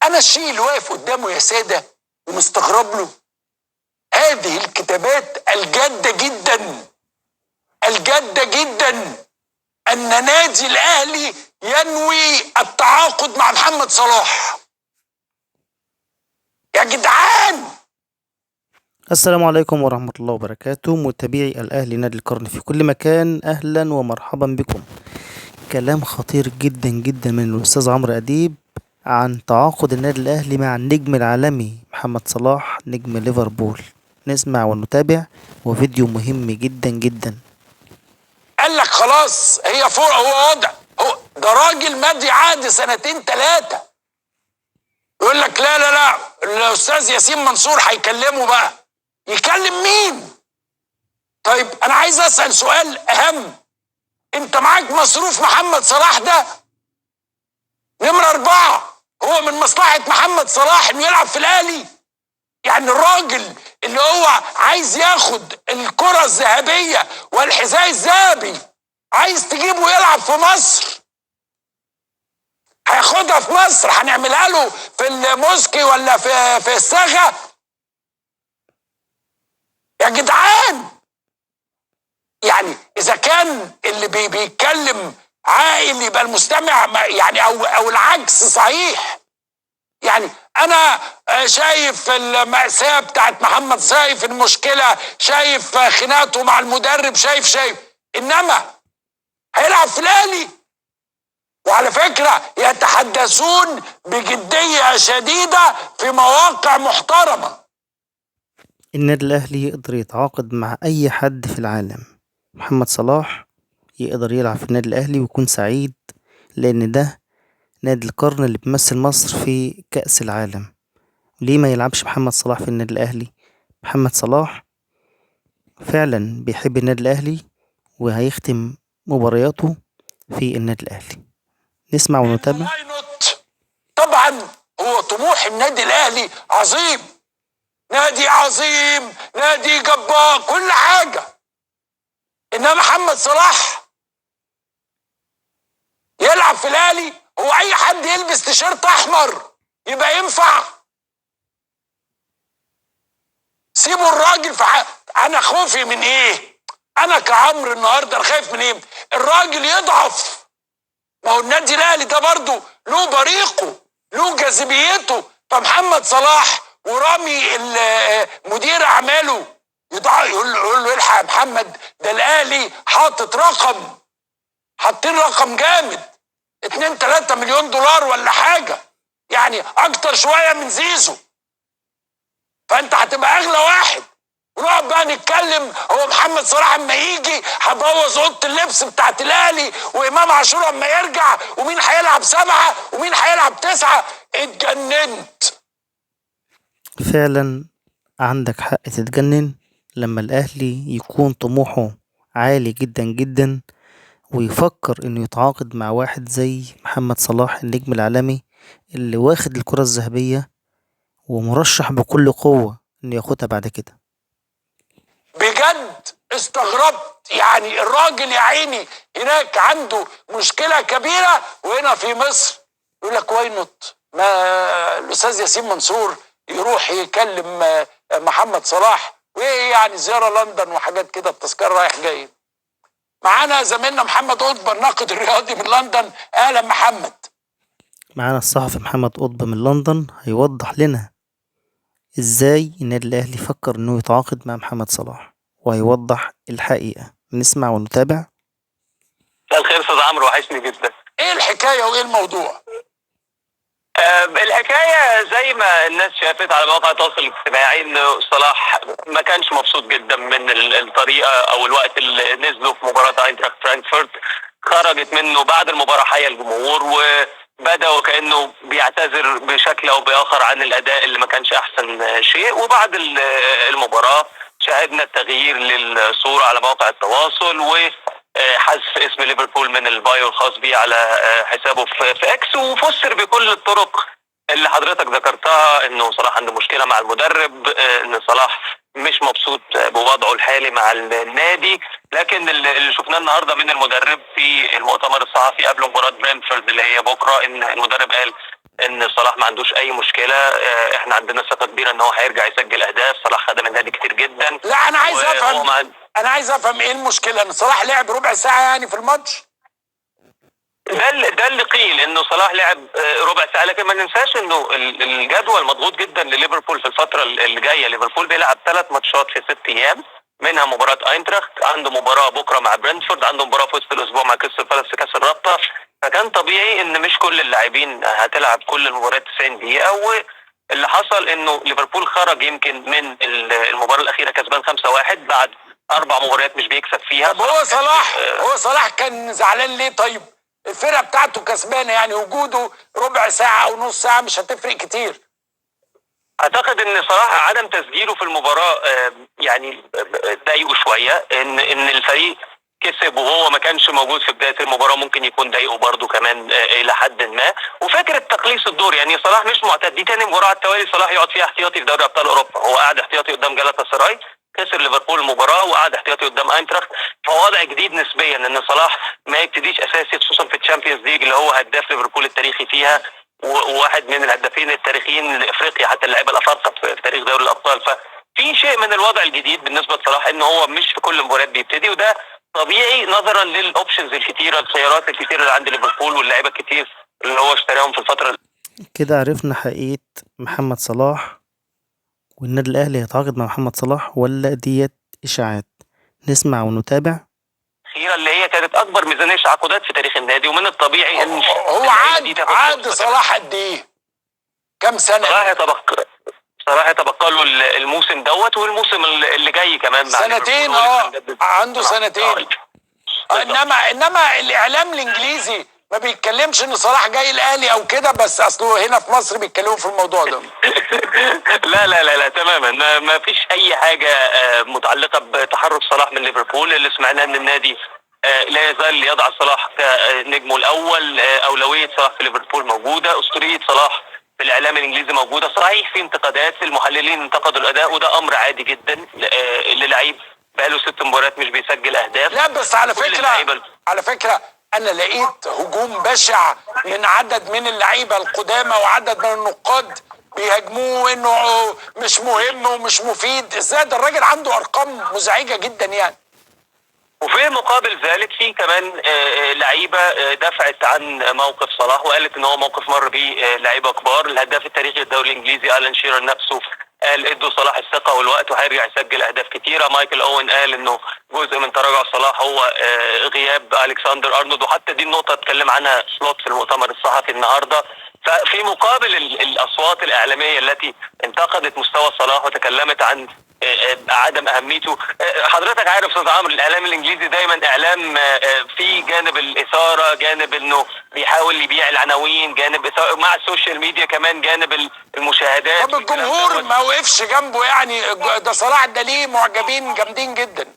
انا الشيء اللي واقف قدامه يا ساده ومستغرب له هذه الكتابات الجاده جدا الجاده جدا ان نادي الاهلي ينوي التعاقد مع محمد صلاح. يا جدعان، السلام عليكم ورحمة الله وبركاته. متابعي الأهلي نادي القرن في كل مكان، أهلا ومرحبا بكم. كلام خطير جدا جدا من الأستاذ عمرو أديب عن تعاقد النادي الأهلي مع النجم العالمي محمد صلاح نجم ليفربول. نسمع ونتابع، وفيديو مهم جدا جدا. قال لك خلاص هي فوق، هو واضح، هو ده راجل مادي عقد 2-3. يقول لك لا لا لا، الاستاذ ياسين منصور هيكلمه بقى. يكلم مين؟ طيب انا عايز اسال سؤال اهم، انت معاك مصروف محمد صلاح ده؟ نمرة 4، هو من مصلحة محمد صلاح انه يلعب في الاهلي؟ يعني الراجل اللي هو عايز ياخد الكرة الذهبية والحذاء الذهبي عايز تجيبه يلعب في مصر؟ هياخدها في مصر، هنعملها له في الموسكي ولا في الساغة؟ يا جدعان، يعني اذا كان اللي بيتكلم عاقل يبقى المستمع يعني او العكس صحيح. يعني انا شايف المأساة بتاعت محمد، شايف المشكلة، شايف خناقته مع المدرب، شايف انما هيلعب في الاهلي؟ وعلى فكرة يتحدثون بجدية شديدة في مواقع محترمة. النادي الأهلي يقدر يتعاقد مع أي حد في العالم. محمد صلاح يقدر يلعب في النادي الأهلي ويكون سعيد، لأن ده نادي القرن اللي بيمثل مصر في كأس العالم. ليه ما يلعبش محمد صلاح في النادي الأهلي؟ محمد صلاح فعلا بيحب النادي الأهلي وهيختم مبارياته في النادي الأهلي. نسمع ونتابع. طبعا هو طموح النادي الأهلي عظيم، نادي عظيم، نادي جبار، كل حاجة. إنما محمد صلاح يلعب في الأهلي؟ هو أي حد يلبس تيشيرت أحمر يبقى ينفع؟ سيبوا الراجل في أنا خوفي من إيه؟ أنا كعمر النهاردة أنا خايف من إيه؟ الراجل يضعف. ما هو النادي الأهلي ده برضه له بريقه، له جاذبيته. فمحمد صلاح ورامي مدير أعماله يقول له الحق يا محمد، ده الأهلي حاطين رقم جامد، 2-3 مليون دولار ولا حاجة، يعني أكتر شوية من زيزو. فأنت هتبقى أغلى واحد. ونقعد بقى نتكلم هو محمد صلاح اما يجي هبوظ اوضه اللبس بتاعت الاهلي، وامام عاشور اما يرجع، ومين هيلعب 7 ومين هيلعب 9. اتجننت فعلا، عندك حق تتجنن لما الأهلي يكون طموحه عالي جدا جدا ويفكر انه يتعاقد مع واحد زي محمد صلاح النجم العالمي اللي واخد الكرة الذهبية ومرشح بكل قوة انه ياخدها بعد كده. بجد استغربت. يعني الراجل يا عيني هناك عنده مشكلة كبيرة، وهنا في مصر يقول لك واي نوت، ما الأستاذ ياسين منصور يروح يكلم محمد صلاح، وإيه يعني زيارة لندن وحاجات كده، التذكرة رايح جاي. معانا زميلنا محمد قطب الناقد الرياضي من لندن. أهلا محمد. معانا الصحفي محمد قطب من لندن هيوضح لنا ازاي النادي الأهلي فكر انه يتعاقد مع محمد صلاح، وهيوضح الحقيقة. نسمع ونتابع. مساء الخير استاذ عمرو، وحشني جدا. ايه الحكايه وايه الموضوع؟ الحكايه زي ما الناس شافت على مواقع التواصل الاجتماعي ان صلاح ما كانش مبسوط جدا من الطريقه او الوقت اللي نزلوا في مباراه اينتراخت فرانكفورت. خرجت منه بعد المباراه حيا الجمهور، وبدا وكانه بيعتذر بشكل او باخر عن الاداء اللي ما كانش احسن شيء. وبعد المباراه شاهدنا التغيير للصوره على مواقع التواصل، وحذف اسم ليفربول من البايو الخاص بيه على حسابه في اكس، وفسر بكل الطرق اللي حضرتك ذكرتها انه صلاح عنده مشكله مع المدرب، ان صلاح مش مبسوط بوضعه الحالي مع النادي. لكن اللي شفناه النهارده من المدرب في المؤتمر الصحفي قبل مباراه برينتفورد اللي هي بكره، ان المدرب قال ان صلاح ما عندوش اي مشكله. احنا عندنا ثقه كبيره ان هو هيرجع يسجل اهداف. صلاح خدم النادي كتير جدا. لا انا عايز وهو افهم، مع- انا عايز افهم ايه المشكله ان صلاح لعب ربع ساعه يعني في الماتش؟ ده اللي قيل انه صلاح لعب ربع ساعه، لكن ما ننساش انه الجدول مضغوط جدا لليفربول في الفتره اللي جايه. ليفربول بيلعب 3 ماتشات في 6 ايام، منها مباراه اينتراخت، عنده مباراه بكره مع برنتفورد، عنده مباراه في وسط الاسبوع مع كريستال بالاس في كاس الرابطه. فكان طبيعي ان مش كل اللاعبين هتلعب كل المباريات 90 دقيقه. واللي حصل انه ليفربول خرج يمكن من المباراه الاخيره كسبان 5-1 بعد 4 مباريات مش بيكسب فيها. طب هو صلاح كان زعلان ليه طيب؟ الفرقه بتاعته كسبانه، يعني وجوده ربع ساعه او نص ساعه مش هتفرق كتير. اعتقد ان صراحه عدم تسجيله في المباراه يعني ضايقه شويه. ان الفريق كسب وهو ما كانش موجود في بدايه المباراه، ممكن يكون ضايقه برده كمان الى حد ما. وفكره تقليص الدور، يعني صلاح مش معتاد، دي تاني مباراه على التوالي صلاح يقعد فيها احتياطي في دوري ابطال اوروبا. هو قاعد احتياطي قدام جالاتا سراي، خسر ليفربول المباراه وقعد احتياطي قدام اينتراخت. فهو وضع جديد نسبيا ان صلاح ما يبتديش اساسي، خصوصا في الشامبيونز ليج اللي هو هداف ليفربول التاريخي فيها، وواحد من الهدافين التاريخيين لافريقيا حتى اللعيبه الافارقه في تاريخ دوري الابطال. ففي شيء من الوضع الجديد بالنسبه لصلاح ان هو مش في كل المباريات بيبتدي، وده طبيعي نظرا للاوبشنز الكتيره، الخيارات الكتيره اللي عند ليفربول واللعيبه الكتير اللي هو اشتراهم في الفتره. كده عرفنا حقيقة محمد صلاح، والنادي الأهلي هيتعاقد مع محمد صلاح ولا ديت إشاعات؟ نسمع ونتابع. الاخيره اللي هي كانت اكبر ميزانيه تعاقدات في تاريخ النادي، ومن الطبيعي ان هو عاد صلاح قد ايه؟ كام سنه؟ صلاح يتبقى له الموسم دوت والموسم اللي جاي كمان مع سنتين. عنده سنتين. انما الاعلام الانجليزي ما بيتكلمش ان صلاح جاي الاهلي او كده، بس اصله هنا في مصر بيتكلموا في الموضوع ده. لا لا لا لا تماما، ما فيش اي حاجه متعلقه بتحرك صلاح من ليفربول. اللي سمعناه ان النادي لا يزال يضع صلاح كنجمه الاول. اولويه صلاح في ليفربول موجوده، اسطوريه صلاح في الاعلام الانجليزي موجوده. صحيح في انتقادات، المحللين انتقدوا الاداء وده امر عادي جدا للعيب بقاله 6 مباريات مش بيسجل اهداف. لا بس على فكره انا لقيت هجوم بشع من عدد من اللعيبه القدامى وعدد من النقاد بيهاجموه انه مش مهم ومش مفيد. ازاي ده الراجل عنده ارقام مزعجه جدا يعني. وفي مقابل ذلك في كمان لعيبه دفعت عن موقف صلاح وقالت ان هو موقف مر بيه لعيبه كبار. الهداف التاريخي للدوري الانجليزي الان شيرر نفسه قال ادوا صلاح الثقه والوقت وهيرجع يسجل اهداف كتيره. مايكل اوين قال انه جزء من تراجع صلاح هو غياب الكسندر ارنولد، وحتى دي النقطه اتكلم عنها سلوت في المؤتمر الصحفي النهارده. ففي مقابل الاصوات الاعلاميه التي انتقدت مستوى صلاح وتكلمت عن عدم اهميته، حضرتك عارف استاذ عمرو الاعلام الانجليزي دايما اعلام في جانب الاثاره، جانب انه بيحاول يبيع العناوين، جانب مع السوشيال ميديا كمان جانب المشاهدات. طب الجمهور ما وقفش جنبه يعني؟ ده صلاح ده ليه معجبين جامدين جدا.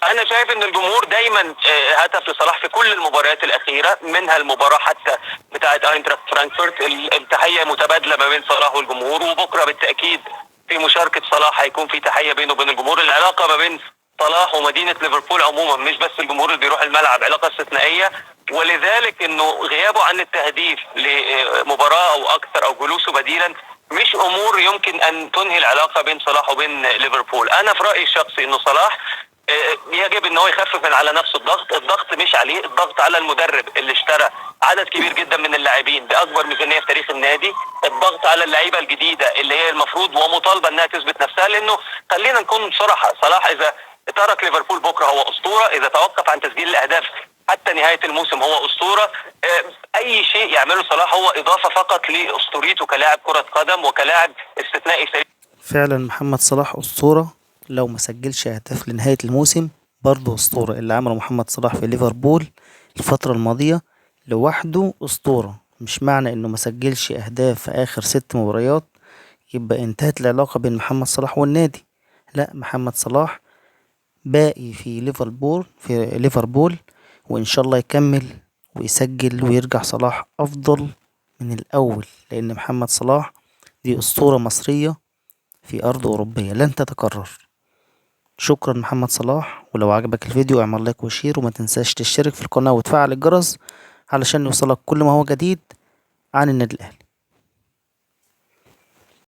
انا شايف ان الجمهور دايما هتف لصلاح في كل المباريات الاخيره، منها المباراه حتى بتاعه اينتراخت فرانكفورت. التحيه متبادله ما بين صلاح والجمهور، وبكره بالتاكيد في مشاركه صلاح هيكون في تحيه بينه وبين الجمهور. العلاقه ما بين صلاح ومدينه ليفربول عموما مش بس الجمهور اللي بيروح الملعب، علاقه استثنائيه. ولذلك انه غيابه عن التهديف لمباراه او اكثر او جلوسه بديلا مش امور يمكن ان تنهي العلاقه بين صلاح وبين ليفربول. انا في رايي الشخصي انه صلاح يجب ان هو يخفف من على نفسه الضغط مش عليه، الضغط على المدرب اللي اشترى عدد كبير جدا من اللاعبين باكبر ميزانيه في تاريخ النادي، الضغط على اللعيبه الجديده اللي هي المفروض ومطالبه انها تثبت نفسها. لانه خلينا نكون صراحه، صلاح اذا ترك ليفربول بكره هو اسطوره، اذا توقف عن تسجيل الاهداف حتى نهايه الموسم هو اسطوره. اي شيء يعمله صلاح هو اضافه فقط لاسطوريته كلاعب كره قدم وكلاعب استثنائي سريع. فعلا محمد صلاح أسطورة، لو ما سجلش أهداف لنهاية الموسم برضه أسطورة. اللي عمله محمد صلاح في ليفربول الفترة الماضية لوحده أسطورة. مش معنى إنه ما سجلش أهداف في آخر 6 مباريات يبقى انتهت العلاقة بين محمد صلاح والنادي. لا، محمد صلاح باقي في ليفربول وإن شاء الله يكمل ويسجل ويرجع صلاح أفضل من الأول، لأن محمد صلاح دي أسطورة مصرية في أرض أوروبية لن تتكرر. شكرا محمد صلاح، ولو عجبك الفيديو اعمل لايك وشير، وما تنساش تشترك في القناة وتفعل الجرس علشان يوصلك كل ما هو جديد عن النادي الأهلي.